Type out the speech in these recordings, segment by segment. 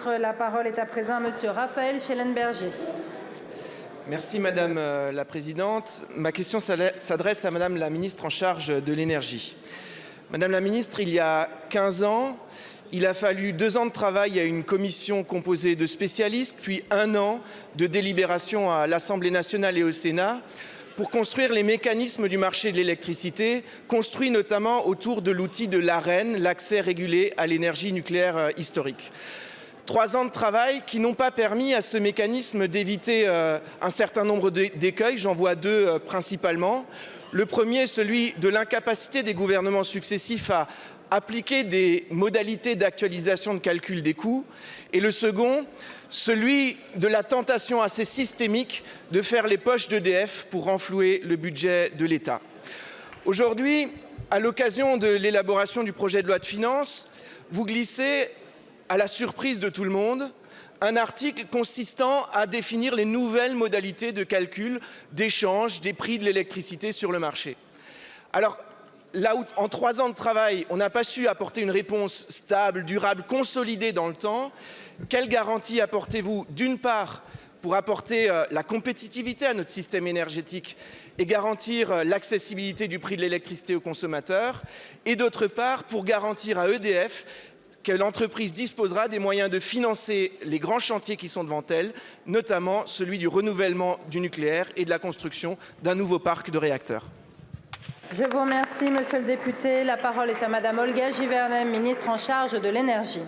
ministre. La parole est à présent à Monsieur Raphaël Schellenberger. Merci Madame la Présidente. Ma question s'adresse à Madame la Ministre en charge de l'énergie. Madame la Ministre, il y a 15 ans, il a fallu 2 ans de travail à une commission composée de spécialistes, puis 1 an de délibération à l'Assemblée nationale et au Sénat pour construire les mécanismes du marché de l'électricité, construits notamment autour de l'outil de l'AREN, l'accès régulé à l'énergie nucléaire historique. 3 ans de travail qui n'ont pas permis à ce mécanisme d'éviter un certain nombre d'écueils. J'en vois 2 principalement. Le premier, celui de l'incapacité des gouvernements successifs à appliquer des modalités d'actualisation de calcul des coûts. Et le second, celui de la tentation assez systémique de faire les poches d'EDF pour renflouer le budget de l'État. Aujourd'hui, à l'occasion de l'élaboration du projet de loi de finances, vous glissez, à la surprise de tout le monde, un article consistant à définir les nouvelles modalités de calcul d'échange des prix de l'électricité sur le marché. Alors, là où en 3 ans de travail, on n'a pas su apporter une réponse stable, durable, consolidée dans le temps, quelle garantie apportez-vous, d'une part, pour apporter la compétitivité à notre système énergétique et garantir l'accessibilité du prix de l'électricité aux consommateurs, et d'autre part, pour garantir à EDF que l'entreprise disposera des moyens de financer les grands chantiers qui sont devant elle, notamment celui du renouvellement du nucléaire et de la construction d'un nouveau parc de réacteurs. Je vous remercie, Monsieur le député. La parole est à Madame Olga Givernet, ministre en charge de l'énergie.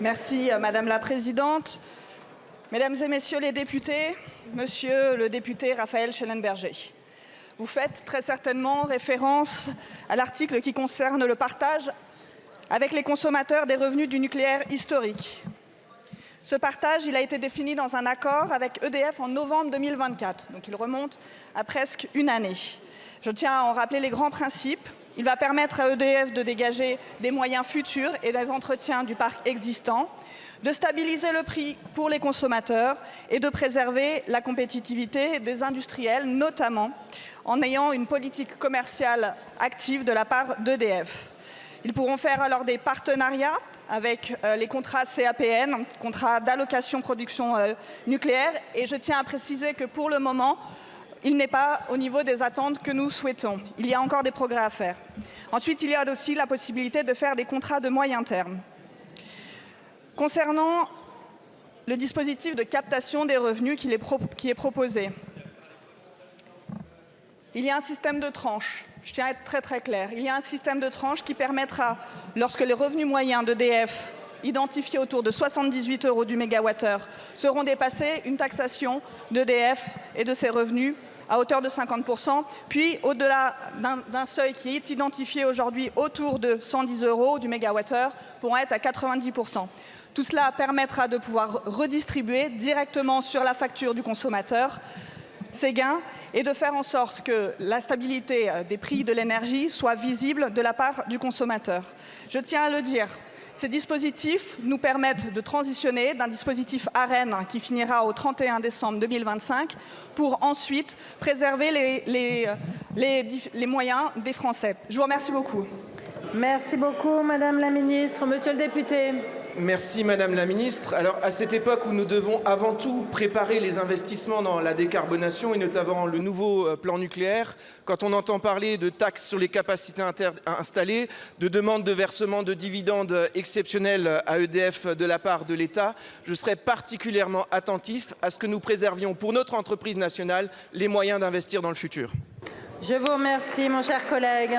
Merci, Madame la Présidente. Mesdames et Messieurs les députés, Monsieur le député Raphaël Schellenberger, vous faites très certainement référence à l'article qui concerne le partage avec les consommateurs des revenus du nucléaire historique. Ce partage, il a été défini dans un accord avec EDF en novembre 2024, donc il remonte à presque 1 année. Je tiens à en rappeler les grands principes. Il va permettre à EDF de dégager des moyens futurs et des entretiens du parc existant, de stabiliser le prix pour les consommateurs et de préserver la compétitivité des industriels, notamment en ayant une politique commerciale active de la part d'EDF. Ils pourront faire alors des partenariats avec les contrats CAPN, contrats d'allocation production nucléaire, et je tiens à préciser que pour le moment, il n'est pas au niveau des attentes que nous souhaitons. Il y a encore des progrès à faire. Ensuite, il y a aussi la possibilité de faire des contrats de moyen terme. Concernant le dispositif de captation des revenus qui est proposé, il y a un système de tranches. Je tiens à être très très clair. Il y a un système de tranches qui permettra, lorsque les revenus moyens d'EDF, identifiés autour de 78 € du mégawattheure, seront dépassés, une taxation d'EDF et de ses revenus à hauteur de 50%, puis au-delà d'un seuil qui est identifié aujourd'hui autour de 110 € du mégawattheure, pourront être à 90%. Tout cela permettra de pouvoir redistribuer directement sur la facture du consommateur ces gains et de faire en sorte que la stabilité des prix de l'énergie soit visible de la part du consommateur. Je tiens à le dire, ces dispositifs nous permettent de transitionner d'un dispositif AREN qui finira au 31 décembre 2025 pour ensuite préserver les moyens des Français. Je vous remercie beaucoup. Merci beaucoup, Madame la Ministre. Monsieur le député. Merci Madame la Ministre. Alors à cette époque où nous devons avant tout préparer les investissements dans la décarbonation et notamment le nouveau plan nucléaire, quand on entend parler de taxes sur les capacités installées, de demandes de versement de dividendes exceptionnels à EDF de la part de l'État, je serai particulièrement attentif à ce que nous préservions pour notre entreprise nationale les moyens d'investir dans le futur. Je vous remercie, mon cher collègue.